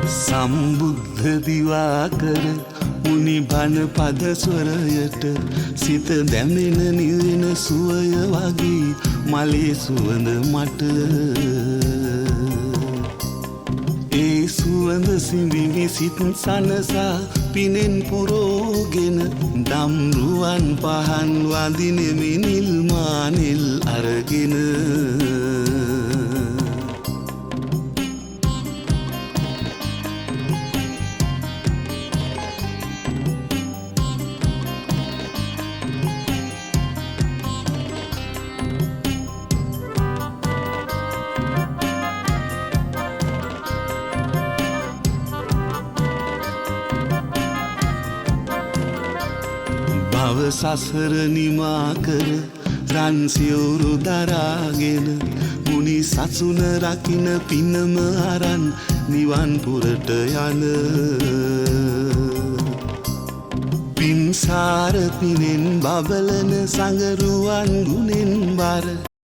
සම්බුද්ධ දිවාකර මුනි බණ පද ස්වරයට සිත දැමෙන නිවෙන සුවය වගේ මලේ සුවඳ මට ඒ සුවඳ සිඹිවි සිත් සනසා පිනෙන් පුරෝගෙන දම්රුවන් පහන් වඳිනෙමි නිල් මානෙල් අරගෙන භව සසර නිමා කර රන් සිවුරු දරාගෙන මුනි සසුන රකින්න පිනම අරන් නිවන් පුරට යන පින්සාර පිනෙන් බබලන සංගරුවන් ගුණෙන් බර